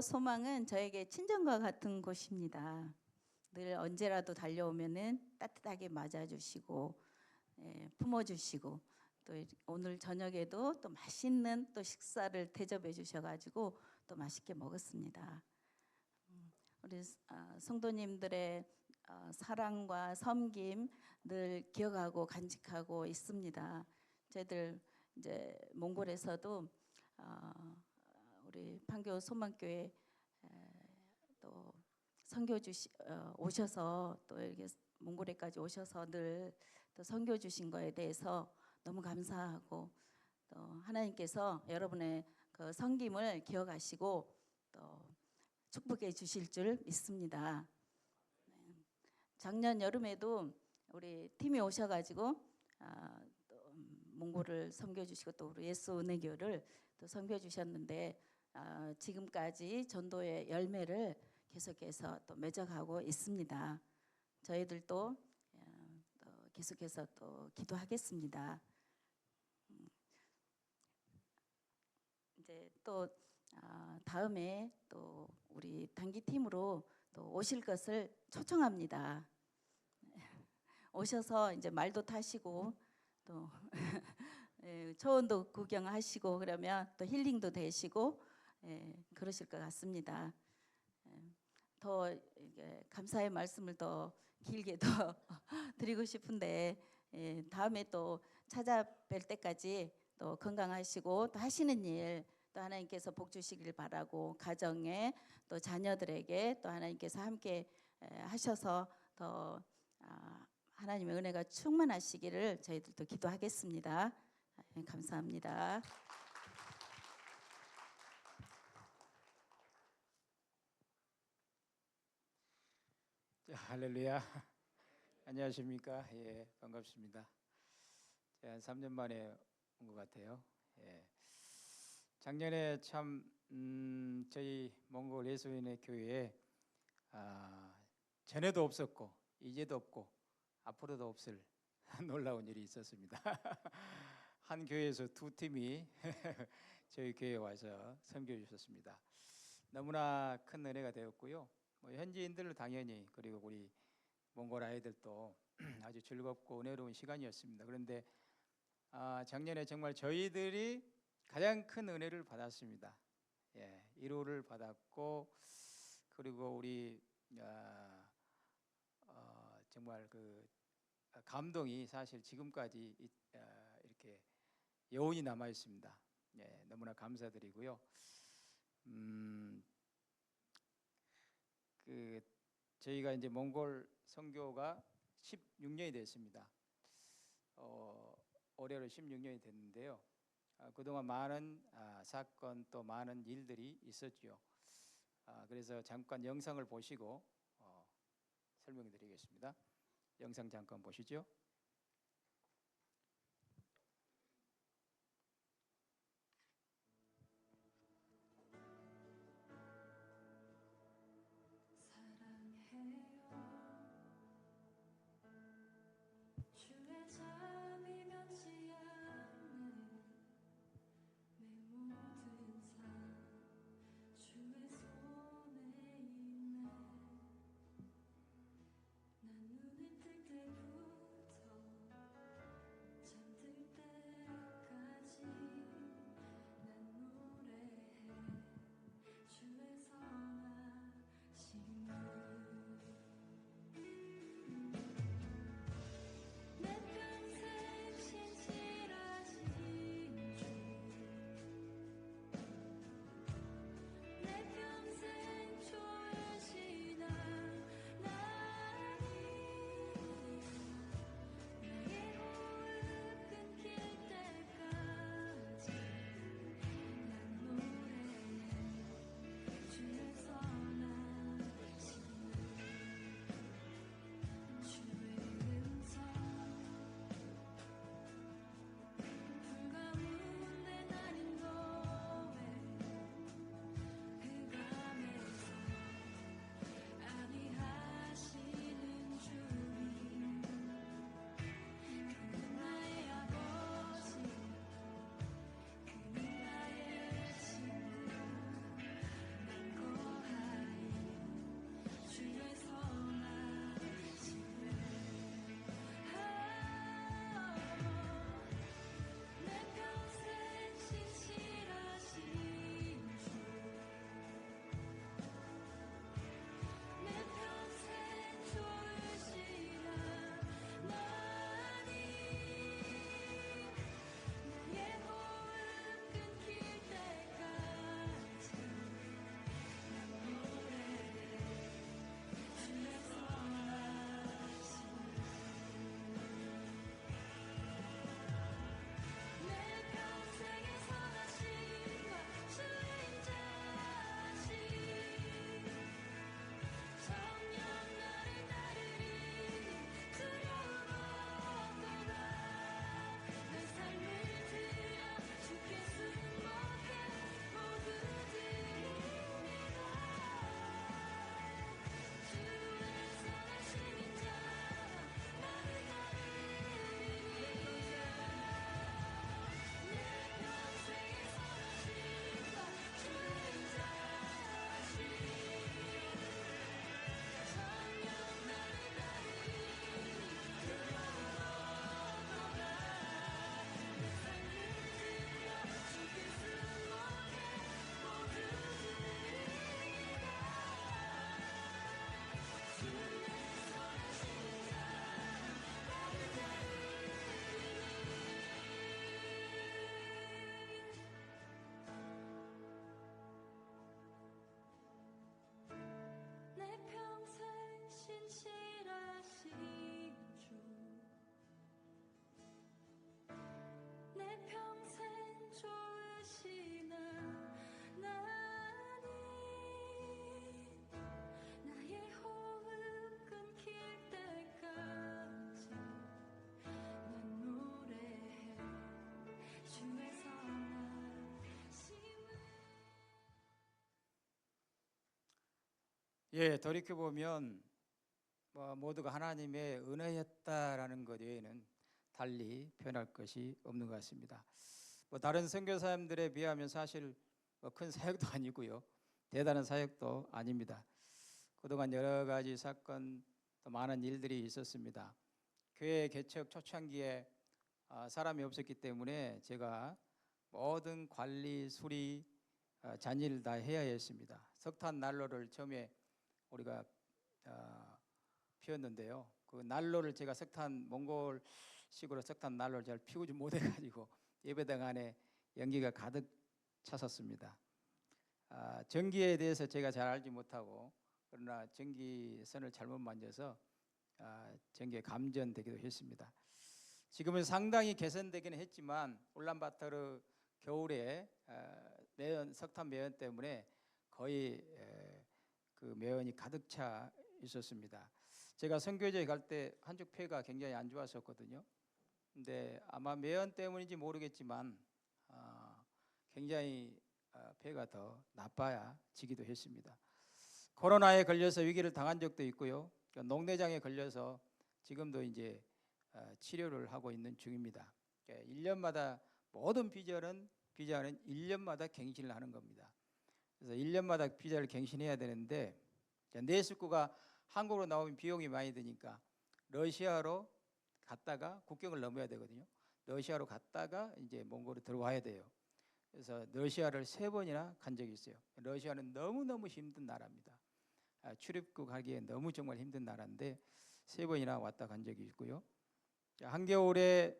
소망은 저에게 친정과 같은 곳입니다. 늘 언제라도 달려오면은 따뜻하게 맞아주시고 품어주시고 또 오늘 저녁에도 또 맛있는 또 식사를 대접해 주셔가지고 또 맛있게 먹었습니다. 우리 성도님들의 사랑과 섬김 늘 기억하고 간직하고 있습니다. 저희들 이제 몽골에서도 우리 판교 소망교회 또 선교 오셔서 또 이렇게 몽골에까지 오셔서 늘 또 선교 주신 거에 대해서 너무 감사하고 또 하나님께서 여러분의 그 섬김을 기억하시고 또 축복해 주실 줄 믿습니다. 작년 여름에도 우리 팀이 오셔가지고 또 몽골을 섬겨주시고 또 우리 예수 은혜교를 또 섬겨주셨는데 지금까지 전도의 열매를 계속해서 또 맺어가고 있습니다. 저희들도 또 계속해서 또 기도하겠습니다. 이제 또 다음에 또 우리 단기팀으로 또 오실 것을 초청합니다. 오셔서 이제 말도 타시고 또 초원도 구경하시고 그러면 또 힐링도 되시고 그러실 것 같습니다. 더 감사의 말씀을 더 길게 더 드리고 싶은데 다음에 또 찾아뵐 때까지 또 건강하시고 또 하시는 일 또 하나님께서 복 주시길 바라고 가정에 또 자녀들에게 또 하나님께서 함께 하셔서 더 하나님의 은혜가 충만하시기를 저희들도 기도하겠습니다. 감사합니다. 할렐루야. 안녕하십니까? 예, 반갑습니다. 한 3년 만에 온 것 같아요. 예. 작년에 참 저희 몽골 예수인의 교회에 전에도 없었고 이제도 없고 앞으로도 없을 놀라운 일이 있었습니다. 한 교회에서 두 팀이 저희 교회에 와서 섬겨 주셨습니다. 너무나 큰 은혜가 되었고요. 현지인들은 당연히 그리고 우리 몽골 아이들도 아주 즐겁고 은혜로운 시간이었습니다. 그런데 작년에 정말 저희들이 가장 큰 은혜를 받았습니다. 예, 위로를 받았고 그리고 우리 정말 그 감동이 사실 지금까지 이렇게 여운이 남아 있습니다. 예, 너무나 감사드리고요. 저희가 이제 몽골 선교가 16년이 됐습니다. 올해로 16년이 됐는데요. 그동안 많은 사건 또 많은 일들이 있었죠. 그래서 잠깐 영상을 보시고 설명해 드리겠습니다. 영상 잠깐 보시죠. 주의 잠이 변치 않는 내 모든 삶 주의 손에 있네. 난 눈을 뜰 때부터 예, 돌이켜 보면 뭐 모두가 하나님의 은혜였다라는 것 외에는 달리 표현할 것이 없는 것 같습니다. 뭐 다른 선교사님들에 비하면 사실 뭐 큰 사역도 아니고요, 대단한 사역도 아닙니다. 그동안 여러 가지 사건, 또 많은 일들이 있었습니다. 교회 개척 초창기에 사람이 없었기 때문에 제가 모든 관리, 수리, 잔일을 다 해야 했습니다. 석탄 난로를 처음에 우리가 피웠는데요. 그 난로를 제가 몽골식으로 석탄 난로를 잘 피우지 못해가지고 예배당 안에 연기가 가득 찼었습니다. 전기에 대해서 제가 잘 알지 못하고, 그러나 전기선을 잘못 만져서 전기에 감전되기도 했습니다. 지금은 상당히 개선되기는 했지만 울란바토르 겨울에 석탄 매연 때문에 거의 그 매연이 가득 차 있었습니다. 제가 선교지에 갈 때 한쪽 폐가 굉장히 안 좋았었거든요. 근데 아마 매연 때문인지 모르겠지만 굉장히 폐가 더 나빠지기도 했습니다. 코로나에 걸려서 위기를 당한 적도 있고요. 녹내장에 걸려서 지금도 이제 치료를 하고 있는 중입니다. 1년마다 모든 비자는 1년마다 갱신을 하는 겁니다. 그래서 1년마다 비자를 갱신해야 되는데, 내 식구가 한국으로 나오면 비용이 많이 드니까 러시아로 갔다가 국경을 넘어야 되거든요. 러시아로 갔다가 이제 몽골로 들어와야 돼요. 그래서 러시아를 3번이나 간 적이 있어요. 러시아는 너무너무 힘든 나라입니다. 출입국 하기에 너무 정말 힘든 나라인데 3번이나 왔다 간 적이 있고요. 한겨울에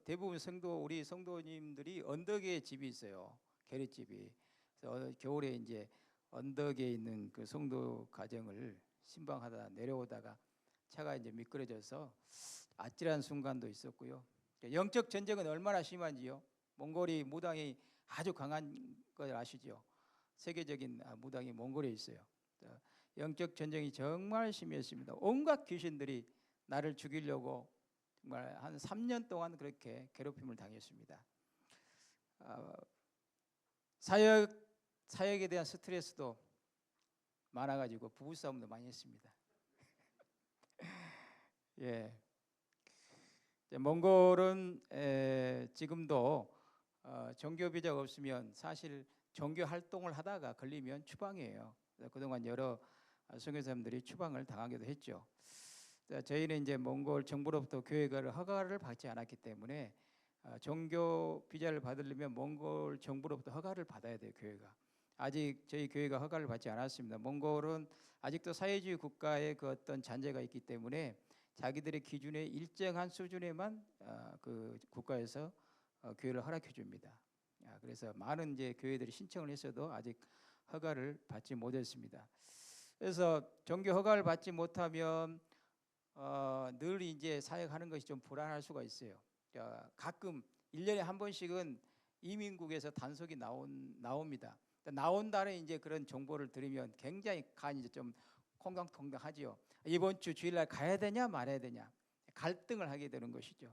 대부분 우리 성도님들이 언덕에 집이 있어요. 계릿집이. 그래서 겨울에 이제 언덕에 있는 그 성도 가정을 신방하다 내려오다가 차가 이제 미끄러져서 아찔한 순간도 있었고요. 영적 전쟁은 얼마나 심한지요. 몽골이 무당이 아주 강한 걸 아시죠? 세계적인 무당이 몽골에 있어요. 영적 전쟁이 정말 심했습니다. 온갖 귀신들이 나를 죽이려고 정말 한 3년 동안 그렇게 괴롭힘을 당했습니다. 사역에 대한 스트레스도 많아가지고 부부싸움도 많이 했습니다. 예, 몽골은 지금도 종교 비자가 없으면 사실 종교 활동을 하다가 걸리면 추방이에요. 그동안 여러 선교사님들이 추방을 당하기도 했죠. 저희는 이제 몽골 정부로부터 교회가 허가를 받지 않았기 때문에 종교 비자를 받으려면 몽골 정부로부터 허가를 받아야 돼요. 교회가 아직 저희 교회가 허가를 받지 않았습니다. 몽골은 아직도 사회주의 국가의 그 어떤 잔재가 있기 때문에 자기들의 기준에 일정한 수준에만 그 국가에서 교회를 허락해 줍니다. 그래서 많은 이제 교회들이 신청을 했어도 아직 허가를 받지 못했습니다. 그래서 종교 허가를 받지 못하면 늘 이제 사역하는 것이 좀 불안할 수가 있어요. 가끔 1년에 한 번씩은 이민국에서 단속이 나옵니다. 나온다는 이제 그런 정보를 들으면 굉장히 간이 이제 좀 콩당콩당하지요. 이번 주 주일날 가야 되냐 말아야 되냐 갈등을 하게 되는 것이죠.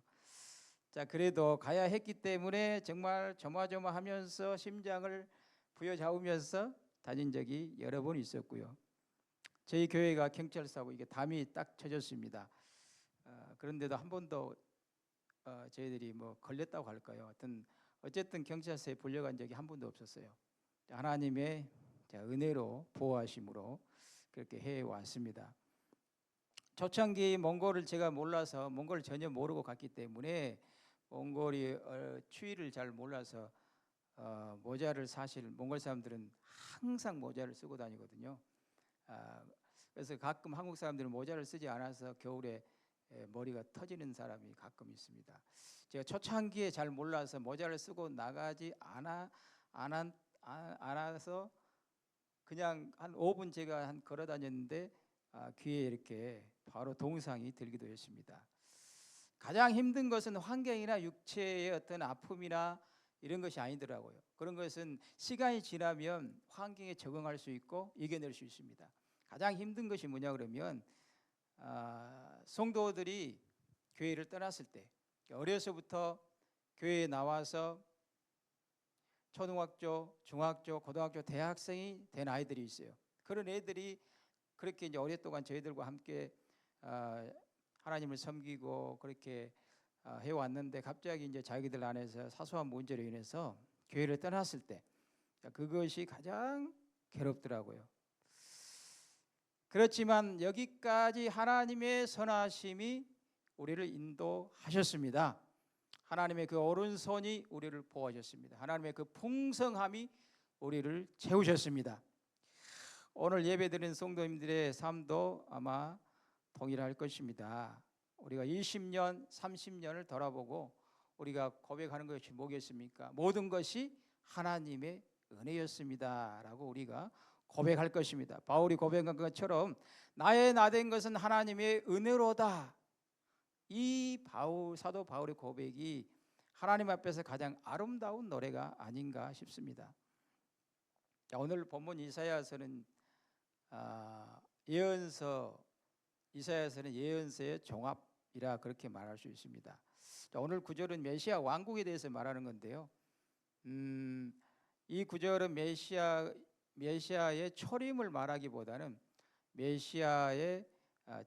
자, 그래도 가야 했기 때문에 정말 조마조마하면서 심장을 부여잡으면서 다닌 적이 여러 번 있었고요. 저희 교회가 경찰서하고 이게 담이 딱 쳐졌습니다. 그런데도 한 번도 저희들이 뭐 걸렸다고 할까요? 어쨌든 경찰서에 불려간 적이 한 번도 없었어요. 하나님의 은혜로 보호하심으로 그렇게 해왔습니다. 초창기 몽골을 제가 몰라서 몽골을 전혀 모르고 갔기 때문에 몽골이 추위를 잘 몰라서 모자를 사실 몽골 사람들은 항상 모자를 쓰고 다니거든요. 그래서 가끔 한국 사람들은 모자를 쓰지 않아서 겨울에 머리가 터지는 사람이 가끔 있습니다. 제가 초창기에 잘 몰라서 모자를 쓰고 나가지 않아서 그냥 한 5분 제가 걸어 다녔는데 귀에 이렇게 바로 동상이 들기도 했습니다. 가장 힘든 것은 환경이나 육체의 어떤 아픔이나 이런 것이 아니더라고요. 그런 것은 시간이 지나면 환경에 적응할 수 있고 이겨낼 수 있습니다. 가장 힘든 것이 뭐냐 그러면 성도들이 교회를 떠났을 때, 어려서부터 교회에 나와서 초등학교, 중학교, 고등학교, 대학생이 된 아이들이 있어요. 그런 애들이 그렇게 이제 오랫동안 저희들과 함께 하나님을 섬기고 그렇게 해왔는데 갑자기 이제 자기들 안에서 사소한 문제로 인해서 교회를 떠났을 때 그것이 가장 괴롭더라고요. 그렇지만 여기까지 하나님의 선하심이 우리를 인도하셨습니다. 하나님의 그 오른손이 우리를 보호하셨습니다. 하나님의 그 풍성함이 우리를 채우셨습니다. 오늘 예배드리는 성도님들의 삶도 아마 동일할 것입니다. 우리가 20년, 30년을 돌아보고 우리가 고백하는 것이 뭐겠습니까? 모든 것이 하나님의 은혜였습니다 라고 우리가 고백할 것입니다. 바울이 고백한 것처럼 나의 나된 것은 하나님의 은혜로다. 이 사도 바울의 고백이 하나님 앞에서 가장 아름다운 노래가 아닌가 싶습니다. 오늘 본문 이사야서는 이사야서는 예언서의 종합이라 그렇게 말할 수 있습니다. 오늘 구절은 메시아 왕국에 대해서 말하는 건데요. 이 구절은 메시아의 초림을 말하기보다는 메시아의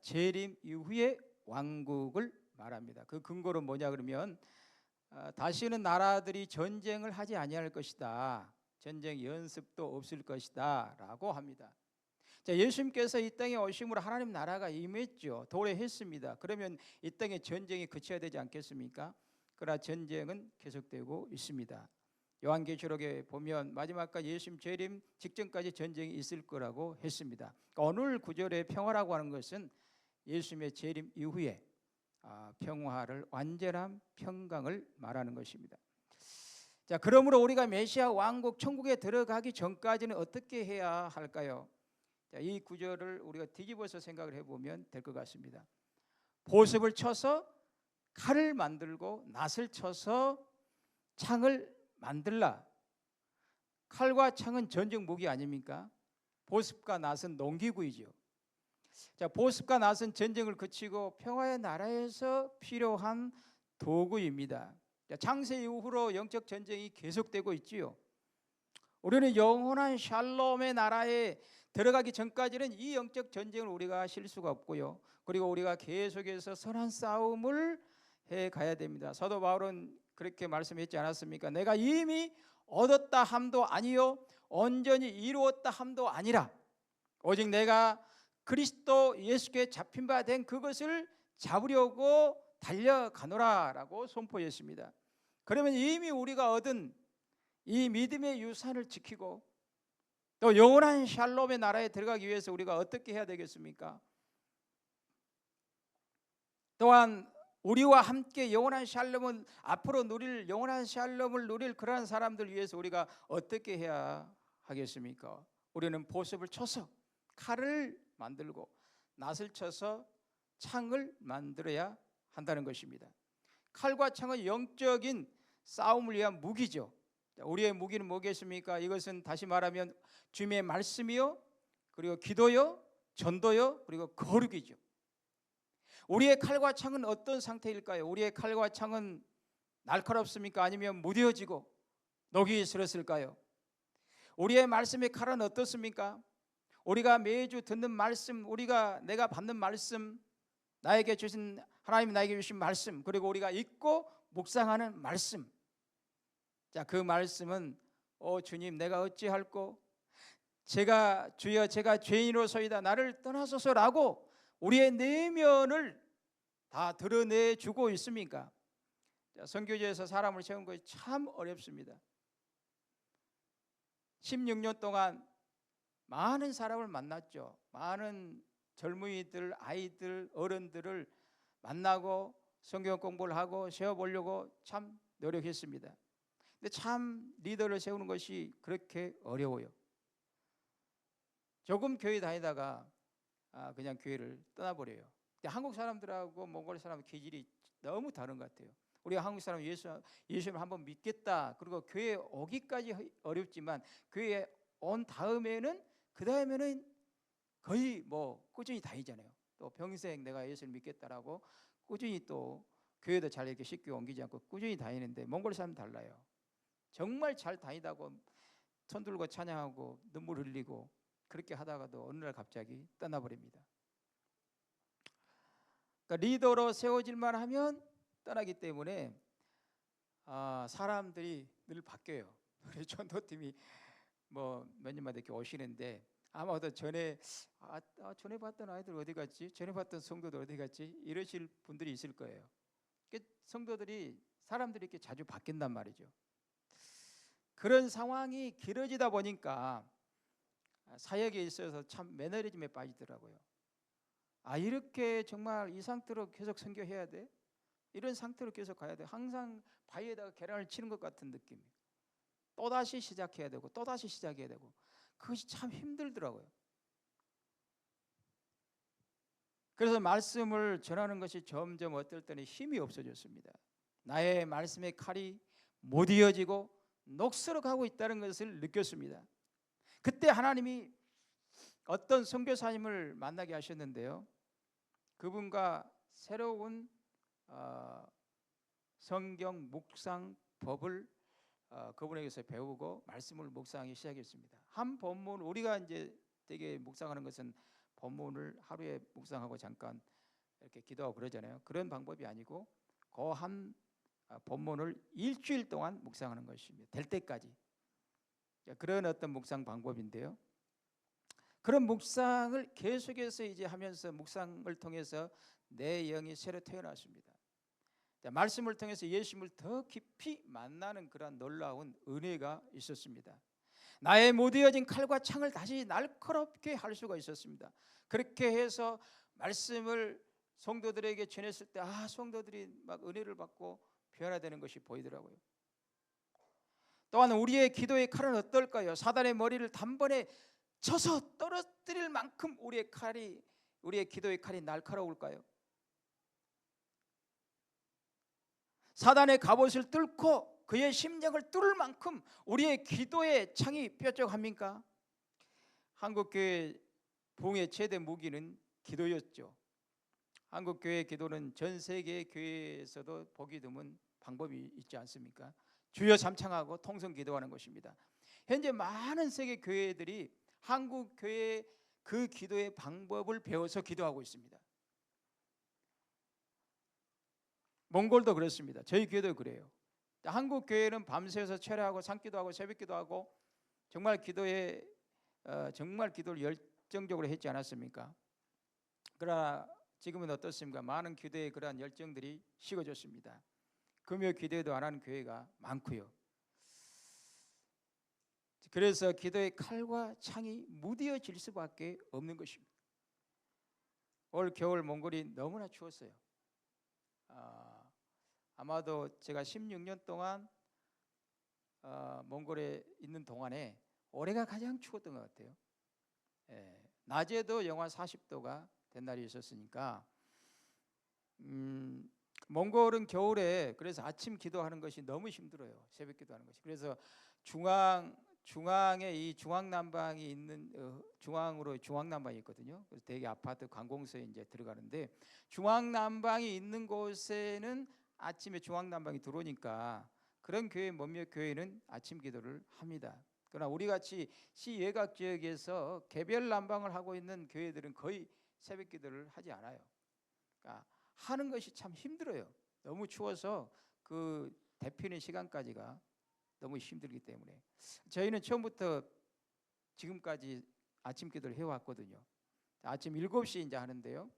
재림 이후의 왕국을 말합니다. 그 근거는 뭐냐 그러면 다시는 나라들이 전쟁을 하지 아니할 것이다. 전쟁 연습도 없을 것이다 라고 합니다. 자, 예수님께서 이 땅에 오심으로 하나님 나라가 임했죠. 도래했습니다. 그러면 이 땅에 전쟁이 그쳐야 되지 않겠습니까? 그러나 전쟁은 계속되고 있습니다. 요한계시록에 보면 마지막까지 예수님 재림 직전까지 전쟁이 있을 거라고 했습니다. 그러니까 오늘 구절의 평화라고 하는 것은 예수님의 재림 이후에 평화를, 완전한 평강을 말하는 것입니다. 자, 그러므로 우리가 메시아 왕국 천국에 들어가기 전까지는 어떻게 해야 할까요? 자, 이 구절을 우리가 뒤집어서 생각을 해보면 될 것 같습니다. 보습을 쳐서 칼을 만들고 낫을 쳐서 창을 만들라. 칼과 창은 전쟁 무기 아닙니까? 보습과 낫은 농기구이죠. 자, 보습과 낫은 전쟁을 그치고 평화의 나라에서 필요한 도구입니다. 자, 창세 이후로 영적 전쟁이 계속되고 있지요. 우리는 영원한 샬롬의 나라에 들어가기 전까지는 이 영적 전쟁을 우리가 실 수가 없고요. 그리고 우리가 계속해서 선한 싸움을 해 가야 됩니다. 사도 바울은 그렇게 말씀했지 않았습니까? 내가 이미 얻었다 함도 아니요 온전히 이루었다 함도 아니라 오직 내가 그리스도 예수께 잡힌 바 된 그것을 잡으려고 달려가노라 라고 선포했습니다. 그러면 이미 우리가 얻은 이 믿음의 유산을 지키고 또 영원한 샬롬의 나라에 들어가기 위해서 우리가 어떻게 해야 되겠습니까? 또한 우리와 함께 영원한 샬롬을 앞으로 누릴 영원한 샬롬을 누릴 그러한 사람들 위해서 우리가 어떻게 해야 하겠습니까? 우리는 보습을 쳐서 칼을 만들고 낫을 쳐서 창을 만들어야 한다는 것입니다. 칼과 창은 영적인 싸움을 위한 무기죠. 우리의 무기는 뭐겠습니까? 이것은 다시 말하면 주님의 말씀이요, 그리고 기도요, 전도요, 그리고 거룩이죠. 우리의 칼과 창은 어떤 상태일까요? 우리의 칼과 창은 날카롭습니까? 아니면 무뎌지고 녹이 슬었을까요? 우리의 말씀의 칼은 어떻습니까? 우리가 매주 듣는 말씀, 내가 받는 말씀, 나에게 주신 하나님이 나에게 주신 말씀, 그리고 우리가 읽고 묵상하는 말씀. 자, 그 말씀은 주님 내가 어찌할꼬 주여 제가 죄인으로소이다 나를 떠나소서라고 우리의 내면을 다 드러내주고 있습니까? 자, 선교지에서 사람을 세운 것이 참 어렵습니다. 16년 동안 많은 사람을 만났죠. 많은 젊은이들, 아이들, 어른들을 만나고 성경 공부를 하고 세워보려고 참 노력했습니다. 근데 참 리더를 세우는 것이 그렇게 어려워요. 조금 교회 다니다가 그냥 교회를 떠나버려요. 근데 한국 사람들하고 몽골 사람 기질이 너무 다른 것 같아요. 우리가 한국 사람 예수님을 한번 믿겠다. 그리고 교회에 오기까지 어렵지만 교회에 온 다음에는 거의 꾸준히 다니잖아요. 또 평생 내가 예수를 믿겠다라고 꾸준히 또 교회도 잘 이렇게 쉽게 옮기지 않고 꾸준히 다니는데 몽골 사람은 달라요. 정말 잘 다니다고 손 들고 찬양하고 눈물 흘리고 그렇게 하다가도 어느 날 갑자기 떠나버립니다. 그러니까 리더로 세워질만 하면 떠나기 때문에 사람들이 늘 바뀌어요. 우리 전도팀이 뭐 몇 년마다 이렇게 오시는데 아마도 전에 전에 봤던 아이들 어디 갔지? 전에 봤던 성도들 어디 갔지? 이러실 분들이 있을 거예요. 성도들이 사람들이 이렇게 자주 바뀐단 말이죠. 그런 상황이 길어지다 보니까 사역에 있어서 참 매너리즘에 빠지더라고요. 이렇게 정말 이 상태로 계속 선교해야 돼? 이런 상태로 계속 가야 돼? 항상 바위에다가 계란을 치는 것 같은 느낌. 또다시 시작해야 되고 또다시 시작해야 되고 그것이 참 힘들더라고요. 그래서 말씀을 전하는 것이 점점 어떨 때는 힘이 없어졌습니다. 나의 말씀의 칼이 못 이어지고 녹슬어 가고 있다는 것을 느꼈습니다. 그때 하나님이 어떤 선교사님을 만나게 하셨는데요. 그분과 새로운 성경 묵상 법을 그분에게서 배우고 말씀을 묵상하기 시작했습니다. 한 본문, 우리가 이제 되게 묵상하는 것은 본문을 하루에 묵상하고 잠깐 이렇게 기도하고 그러잖아요. 그런 방법이 아니고 그 한 본문을 일주일 동안 묵상하는 것입니다. 될 때까지. 그런 어떤 묵상 방법인데요. 그런 묵상을 계속해서 이제 하면서 묵상을 통해서 내 영이 새로 태어났습니다. 말씀을 통해서 예수님을 더 깊이 만나는 그런 놀라운 은혜가 있었습니다. 나의 못 이어진 칼과 창을 다시 날카롭게 할 수가 있었습니다. 그렇게 해서 말씀을 성도들에게 전했을 때 성도들이 막 은혜를 받고 변화되는 것이 보이더라고요. 또한 우리의 기도의 칼은 어떨까요? 사단의 머리를 단번에 쳐서 떨어뜨릴 만큼 우리의 기도의 칼이 날카로울까요? 사단의 갑옷을 뚫고 그의 심장을 뚫을 만큼 우리의 기도의 창이 뾰족합니까? 한국교회 부흥의 최대 무기는 기도였죠. 한국교회 기도는 전 세계 교회에서도 보기 드문 방법이 있지 않습니까? 주여 삼창하고 통성 기도하는 것입니다. 현재 많은 세계 교회들이 한국교회의 그 기도의 방법을 배워서 기도하고 있습니다. 몽골도 그렇습니다. 저희 교회도 그래요. 한국 교회는 밤새서 철야하고 산기도하고 새벽기도하고 정말 정말 기도를 열정적으로 했지 않았습니까? 그러나 지금은 어떻습니까? 많은 기도의 그러한 열정들이 식어졌습니다. 금요 기도도 안 하는 교회가 많고요. 그래서 기도의 칼과 창이 무뎌질 수밖에 없는 것입니다. 올 겨울 몽골이 너무나 추웠어요. 아마도 제가 16년 동안 몽골에 있는 동안에 올해가 가장 추웠던 것 같아요. 낮에도 영하 40도가 된 날이 있었으니까 몽골은 겨울에 그래서 아침 기도하는 것이 너무 힘들어요. 새벽 기도하는 것이. 그래서 중앙에 이 중앙난방이 있는 중앙으로 중앙난방이 있거든요. 그래서 대개 아파트 관공서에 이제 들어가는데 중앙난방이 있는 곳에는 아침에 중앙난방이 들어오니까 그런 교회 몇몇 교회는 아침 기도를 합니다. 그러나 우리 같이 시 외곽 지역에서 개별 난방을 하고 있는 교회들은 거의 새벽 기도를 하지 않아요. 그러니까 하는 것이 참 힘들어요. 너무 추워서 그 데피는 시간까지가 너무 힘들기 때문에 저희는 처음부터 지금까지 아침 기도를 해왔거든요. 아침 7시 이제 하는데요.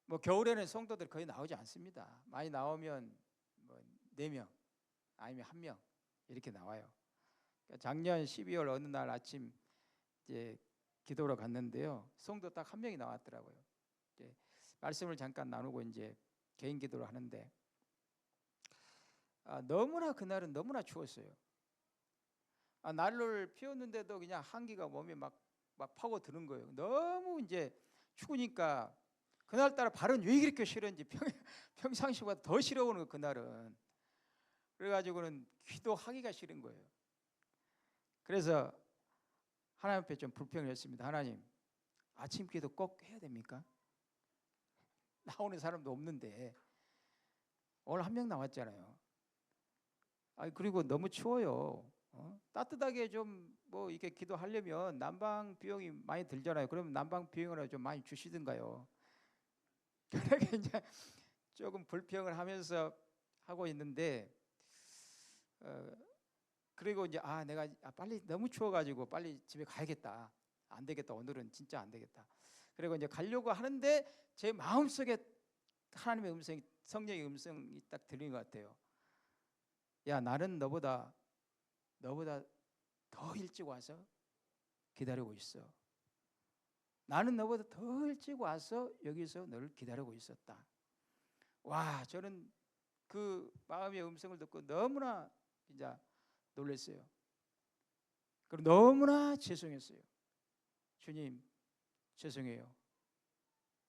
뭐 겨울에는 성도들 거의 나오지 않습니다. 많이 나오면 뭐 4명 아니면 1명 이렇게 나와요. 그러니까 작년 12월 어느 날 아침 이제 기도로 갔는데요. 성도 딱 1명이 나왔더라고요. 이제 말씀을 잠깐 나누고 이제 개인 기도를 하는데 너무나 그날은 너무나 추웠어요. 난로를 피웠는데도 그냥 한기가 몸에 막 파고 드는 거예요. 너무 이제 추우니까 그날따라 발은 왜 이렇게 싫은지 평상시보다 더 싫어오는 거 그날은. 그래가지고는 기도하기가 싫은 거예요. 그래서 하나님 앞에 좀 불평을 했습니다. 하나님, 아침 기도 꼭 해야 됩니까? 나오는 사람도 없는데 오늘 1명 나왔잖아요. 그리고 너무 추워요. 따뜻하게 좀 뭐 이렇게 기도하려면 난방 비용이 많이 들잖아요. 그러면 난방 비용을 좀 많이 주시든가요. 그렇게 이제 조금 불평을 하면서 하고 있는데 그리고 이제 내가 빨리 너무 추워가지고 빨리 집에 가야겠다. 안 되겠다. 오늘은 진짜 안 되겠다. 그리고 이제 가려고 하는데 제 마음속에 하나님의 음성이, 성령의 음성이 딱 들린 것 같아요. 야, 나는 너보다 더 일찍 와서 기다리고 있어. 나는 너보다 더 일찍 와서 여기서 너를 기다리고 있었다. 와, 저는 그 마음의 음성을 듣고 너무나 진짜 놀랐어요. 그리고 너무나 죄송했어요. 주님, 죄송해요.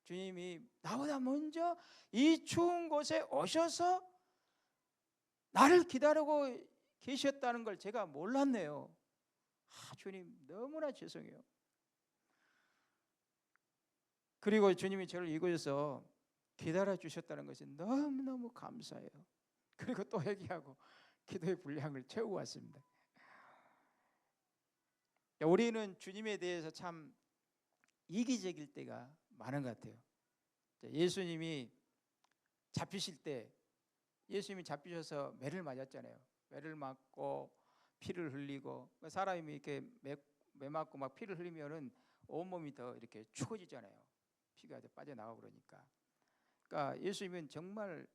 주님이 나보다 먼저 이 추운 곳에 오셔서 나를 기다리고 계셨다는 걸 제가 몰랐네요. 주님, 너무나 죄송해요. 그리고 주님이 저를 이곳에서 기다려 주셨다는 것이 너무너무 감사해요. 그리고 또 회개하고 기도의 분량을 채우고 왔습니다. 우리는 주님에 대해서 참 이기적일 때가 많은 것 같아요. 예수님이 잡히실 때, 예수님이 잡히셔서 매를 맞았잖아요. 매를 맞고 피를 흘리고, 사람이 이렇게 매 맞고 막 피를 흘리면은 온몸이 더 이렇게 추워지잖아요. 피가 빠져나가고 그러니까 예수님은 정말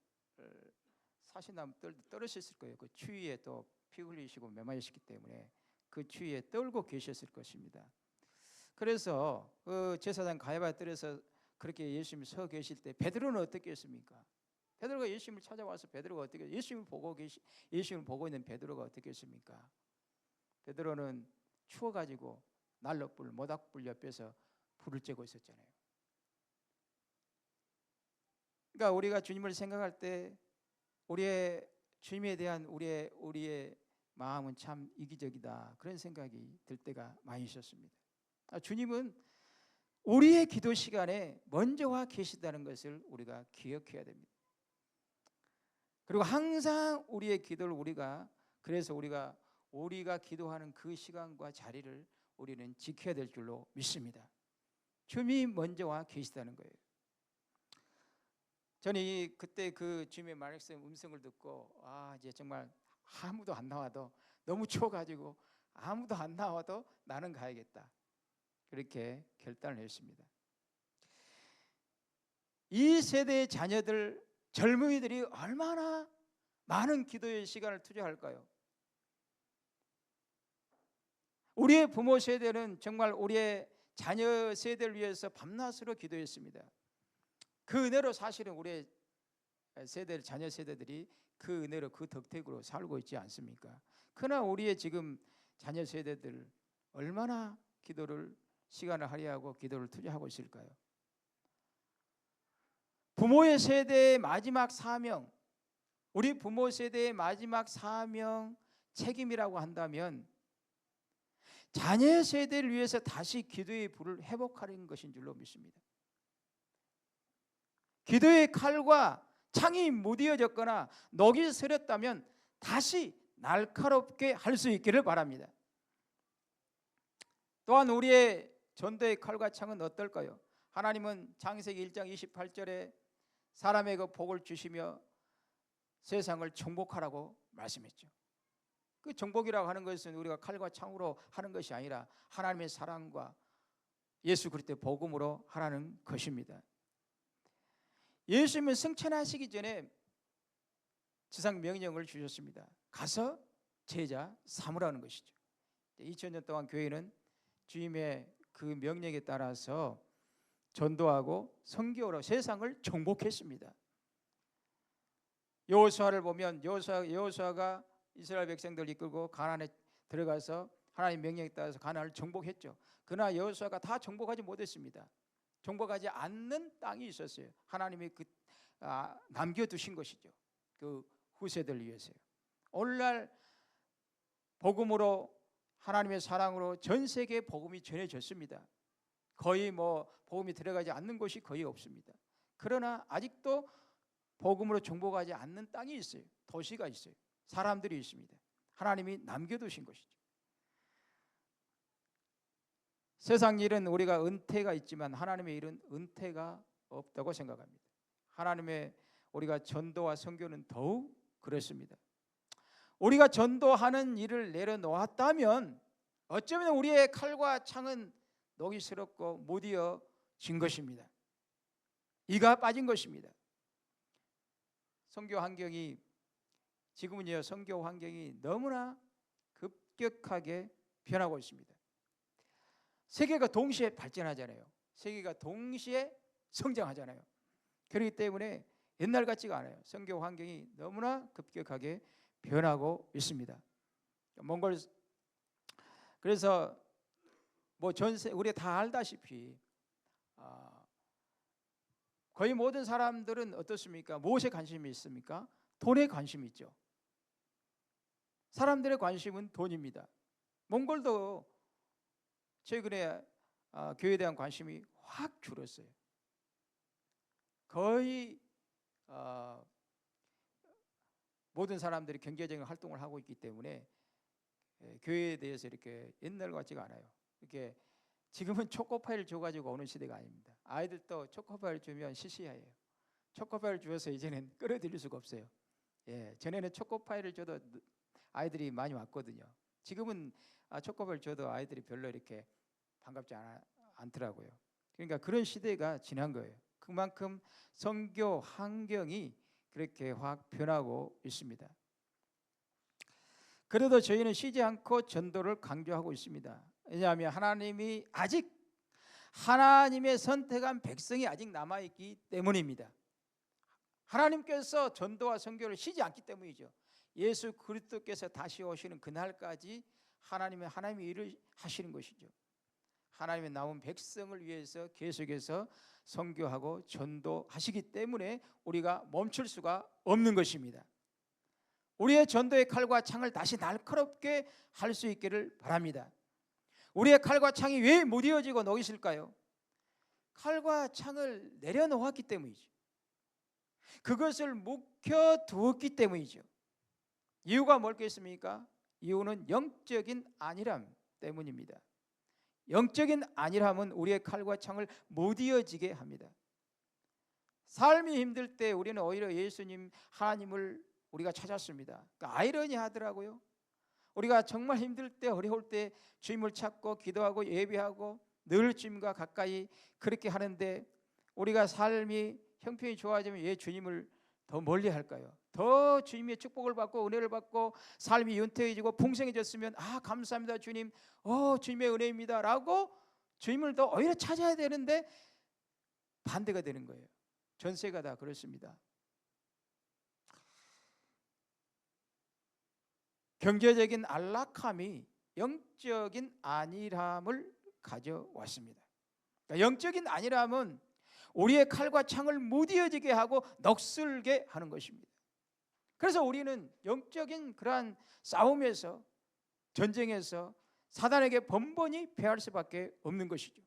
사시나무 떨으셨을 거예요. 그 추위에 또 피 흘리시고 매 맞으셨기 때문에 그 추위에 떨고 계셨을 것입니다. 그래서 그 제사장 가야바 뜰에서 그렇게 예수님이 서 계실 때 베드로는 어떻게 했습니까? 베드로가 예수님을 찾아와서 베드로가 어떻게 예수님을 보고 있는 베드로가 어떻게 했습니까? 베드로는 추워가지고 난로불 모닥불 옆에서 불을 쬐고 있었잖아요. 그러니까 우리가 주님을 생각할 때 우리의 주님에 대한 우리의 마음은 참 이기적이다, 그런 생각이 들 때가 많이 있었습니다. 주님은 우리의 기도 시간에 먼저 와 계시다는 것을 우리가 기억해야 됩니다. 그리고 항상 우리의 기도를 그래서 우리가 기도하는 그 시간과 자리를 우리는 지켜야 될 줄로 믿습니다. 주님이 먼저 와 계시다는 거예요. 저는 그때 그 주님의 말씀 음성을 듣고 이제 정말 아무도 안 나와도 너무 추워가지고 아무도 안 나와도 나는 가야겠다, 그렇게 결단을 했습니다. 이 세대의 자녀들, 젊은이들이 얼마나 많은 기도의 시간을 투자할까요? 우리의 부모 세대는 정말 우리의 자녀 세대를 위해서 밤낮으로 기도했습니다. 그 은혜로 사실은 우리의 자녀 세대들이 그 은혜로 그 덕택으로 살고 있지 않습니까? 그러나 우리의 지금 자녀 세대들 얼마나 시간을 할애하고 기도를 투자하고 있을까요? 부모의 세대의 마지막 사명, 우리 부모 세대의 마지막 사명 책임이라고 한다면 자녀 세대를 위해서 다시 기도의 불을 회복하는 것인 줄로 믿습니다. 기도의 칼과 창이 무디어졌거나 녹이 서렸다면 다시 날카롭게 할 수 있기를 바랍니다. 또한 우리의 전도의 칼과 창은 어떨까요? 하나님은 창세기 1장 28절에 사람의 그 복을 주시며 세상을 정복하라고 말씀했죠. 그 정복이라고 하는 것은 우리가 칼과 창으로 하는 것이 아니라 하나님의 사랑과 예수 그리스도의 복음으로 하라는 것입니다. 예수님은 승천하시기 전에 지상 명령을 주셨습니다. 가서 제자 삼으라는 것이죠. 2000년 동안 교회는 주님의 그 명령에 따라서 전도하고 선교로 세상을 정복했습니다. 여호수아를 보면 여호수아가 이스라엘 백성들을 이끌고 가나안에 들어가서 하나님의 명령에 따라서 가나안을 정복했죠. 그러나 여호수아가 다 정복하지 못했습니다. 정복하지 않는 땅이 있었어요. 하나님이 남겨두신 것이죠. 그 후세들을 위해서요. 오늘날 복음으로, 하나님의 사랑으로 전 세계에 복음이 전해졌습니다. 거의 복음이 들어가지 않는 곳이 거의 없습니다. 그러나 아직도 복음으로 정복하지 않는 땅이 있어요. 도시가 있어요. 사람들이 있습니다. 하나님이 남겨두신 것이죠. 세상 일은 우리가 은퇴가 있지만 하나님의 일은 은퇴가 없다고 생각합니다. 하나님의 우리가 전도와 선교는 더욱 그렇습니다. 우리가 전도하는 일을 내려놓았다면 어쩌면 우리의 칼과 창은 녹이스럽고 무디어진 것입니다. 이가 빠진 것입니다. 선교 환경이 지금은요, 선교 환경이 너무나 급격하게 변하고 있습니다. 세계가 동시에 발전하잖아요. 세계가 동시에 성장하잖아요. 그렇기 때문에 옛날 같지가 않아요. 선교 환경이 너무나 급격하게 변하고 있습니다. 몽골 그래서 뭐 전세 우리가 다 알다시피 거의 모든 사람들은 어떻습니까? 무엇에 관심이 있습니까? 돈에 관심이 있죠. 사람들의 관심은 돈입니다. 몽골도 최근에 교회에 대한 관심이 확 줄었어요. 거의 모든 사람들이 경제적인 활동을 하고 있기 때문에 교회에 대해서 이렇게 옛날 같지가 않아요. 이렇게 지금은 초코파이를 줘가지고 오는 시대가 아닙니다. 아이들도 초코파이를 주면 시시해요. 초코파이를 주어서 이제는 끌어들일 수가 없어요. 예, 전에는 초코파이를 줘도 아이들이 많이 왔거든요. 지금은 초코파이를 줘도 아이들이 별로 이렇게 반갑지 않더라고요. 그러니까 그런 시대가 지난 거예요. 그만큼 선교 환경이 그렇게 확 변하고 있습니다. 그래도 저희는 쉬지 않고 전도를 강조하고 있습니다. 왜냐하면 하나님이 아직 하나님의 선택한 백성이 아직 남아있기 때문입니다. 하나님께서 전도와 선교를 쉬지 않기 때문이죠. 예수 그리스도께서 다시 오시는 그날까지 하나님의 일을 하시는 것이죠. 하나님의 남은 백성을 위해서 계속해서 선교하고 전도하시기 때문에 우리가 멈출 수가 없는 것입니다. 우리의 전도의 칼과 창을 다시 날카롭게 할 수 있기를 바랍니다. 우리의 칼과 창이 왜 무뎌지고 녹이실까요? 칼과 창을 내려놓았기 때문이죠. 그것을 묵혀두었기 때문이죠. 이유가 뭘겠습니까? 이유는 영적인 안일함 때문입니다. 영적인 안일함은 우리의 칼과 창을 무뎌지게 합니다. 삶이 힘들 때 우리는 오히려 예수님, 하나님을 우리가 찾았습니다. 그러니까 아이러니하더라고요. 우리가 정말 힘들 때, 어려울 때 주님을 찾고 기도하고 예배하고 늘 주님과 가까이 그렇게 하는데 우리가 삶이 형편이 좋아지면 왜 주님을 더 멀리 할까요? 더 주님의 축복을 받고 은혜를 받고 삶이 윤택해지고 풍성해졌으면 감사합니다 주님, 주님의 은혜입니다 라고 주님을 더 오히려 찾아야 되는데 반대가 되는 거예요. 전세가 다 그렇습니다. 경제적인 안락함이 영적인 안일함을 가져왔습니다. 그러니까 영적인 안일함은 우리의 칼과 창을 무뎌지게 하고 녹슬게 하는 것입니다. 그래서 우리는 영적인 그러한 싸움에서, 전쟁에서 사단에게 번번이 패할 수밖에 없는 것이죠.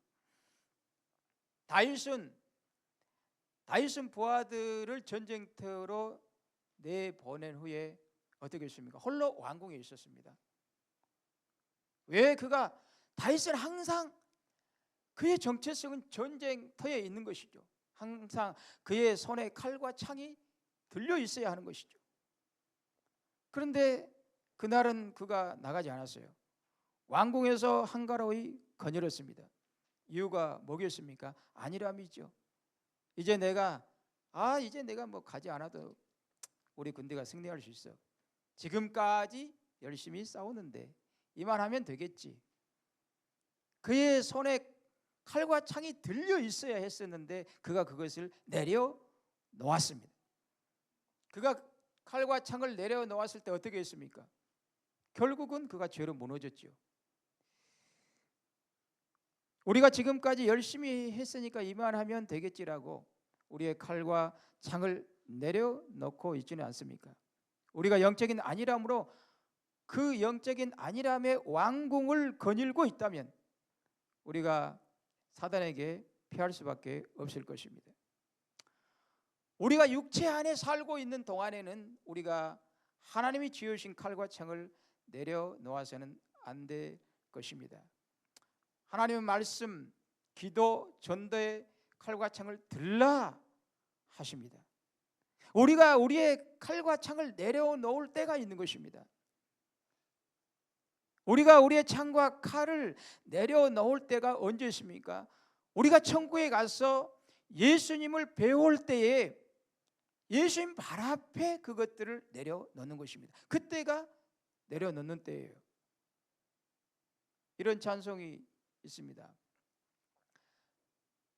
다윗은 부하들을 전쟁터로 내보낸 후에 어떻게 했습니까? 홀로 왕궁에 있었습니다. 왜 다윗은 항상 그의 정체성은 전쟁터에 있는 것이죠. 항상 그의 손에 칼과 창이 들려 있어야 하는 것이죠. 그런데 그날은 그가 나가지 않았어요. 왕궁에서 한가로이 거닐었습니다. 이유가 뭐겠습니까? 안일함이죠. 이제 내가 뭐 가지 않아도 우리 군대가 승리할 수 있어. 지금까지 열심히 싸우는데 이만하면 되겠지. 그의 손에 칼과 창이 들려 있어야 했었는데 그가 그것을 내려놓았습니다. 그가 칼과 창을 내려놓았을 때 어떻게 했습니까? 결국은 그가 죄로 무너졌죠. 우리가 지금까지 열심히 했으니까 이만하면 되겠지라고 우리의 칼과 창을 내려놓고 있지는 않습니까? 우리가 영적인 안일함으로 그 영적인 안일함의 왕궁을 거닐고 있다면 우리가 사단에게 피할 수밖에 없을 것입니다. 우리가 육체 안에 살고 있는 동안에는 우리가 하나님이 지으신 칼과 창을 내려놓아서는 안 될 것입니다. 하나님의 말씀, 기도, 전도의 칼과 창을 들라 하십니다. 우리가 우리의 칼과 창을 내려놓을 때가 있는 것입니다. 우리가 우리의 창과 칼을 내려놓을 때가 언제 있습니까? 우리가 천국에 가서 예수님을 배울 때에 예수님 발 앞에 그것들을 내려놓는 것입니다. 그때가 내려놓는 때예요. 이런 찬송이 있습니다.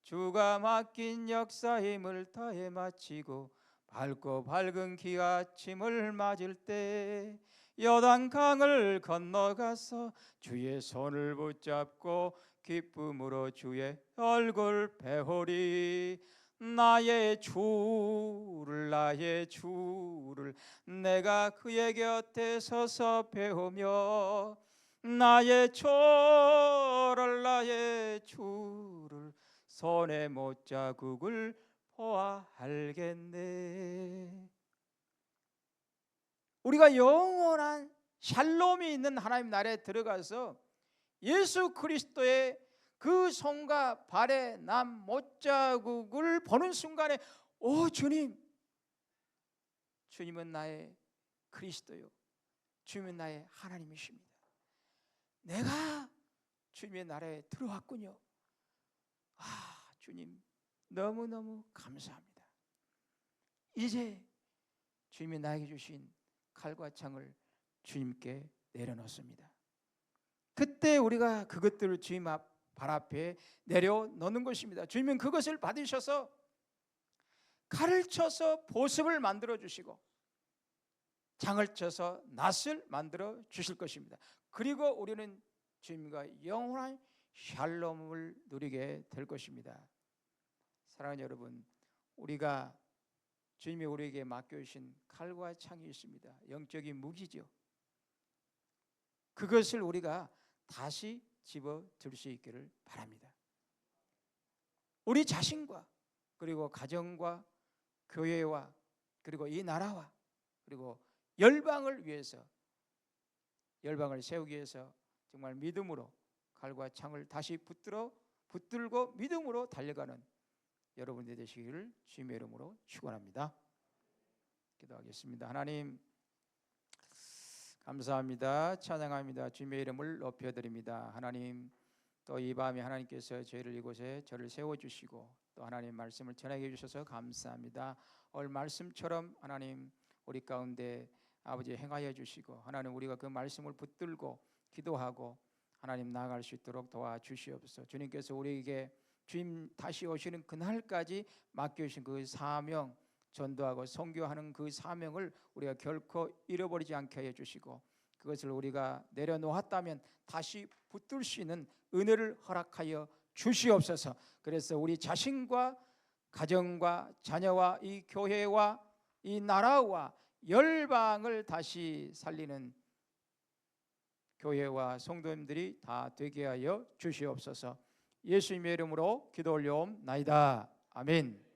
주가 맡긴 역사의 힘을 다해 마치고 밝고 밝은 기아침을 맞을 때 요단강을 건너가서 주의 손을 붙잡고 기쁨으로 주의 얼굴 배우리. 나의 주를 내가 그의 곁에 서서 배우며 나의 주를 손에 못자국을 보아 알겠네. 우리가 영원한 샬롬이 있는 하나님 나라에 들어가서 예수 그리스도의 그 손과 발에 남 못자국을 보는 순간에 오 주님, 주님은 나의 그리스도요, 주님은 나의 하나님이십니다. 내가 주님의 나라에 들어왔군요. 아 주님 너무너무 감사합니다. 이제 주님이 나에게 주신 칼과 창을 주님께 내려놓습니다. 그때 우리가 그것들을 주님 발 앞에 내려놓는 것입니다. 주님은 그것을 받으셔서 칼을 쳐서 보습을 만들어 주시고 장을 쳐서 낫을 만들어 주실 것입니다. 그리고 우리는 주님과 영원한 샬롬을 누리게 될 것입니다. 사랑하는 여러분, 우리가 주님이 우리에게 맡겨주신 칼과 창이 있습니다. 영적인 무기죠. 그것을 우리가 다시 집어들 수 있기를 바랍니다. 우리 자신과 그리고 가정과 교회와 그리고 이 나라와 그리고 열방을 위해서, 열방을 세우기 위해서 정말 믿음으로 칼과 창을 다시 붙들고 믿음으로 달려가는 여러분들이 되시기를 주님의 이름으로 축원합니다. 기도하겠습니다. 하나님 감사합니다. 찬양합니다. 주님의 이름을 높여드립니다. 하나님, 또 이 밤에 하나님께서 저희를 이곳에 저를 세워주시고 또 하나님 말씀을 전하게 해주셔서 감사합니다. 오늘 말씀처럼 하나님 우리 가운데 아버지 행하여 주시고 하나님 우리가 그 말씀을 붙들고 기도하고 하나님 나아갈 수 있도록 도와주시옵소서. 주님께서 우리에게 주님 다시 오시는 그날까지 맡겨주신 그 사명, 전도하고 선교하는 그 사명을 우리가 결코 잃어버리지 않게 하여 주시고 그것을 우리가 내려놓았다면 다시 붙들 수 있는 은혜를 허락하여 주시옵소서. 그래서 우리 자신과 가정과 자녀와 이 교회와 이 나라와 열방을 다시 살리는 교회와 성도님들이 다 되게 하여 주시옵소서. 예수님의 이름으로 기도 올려옵나이다. 아멘.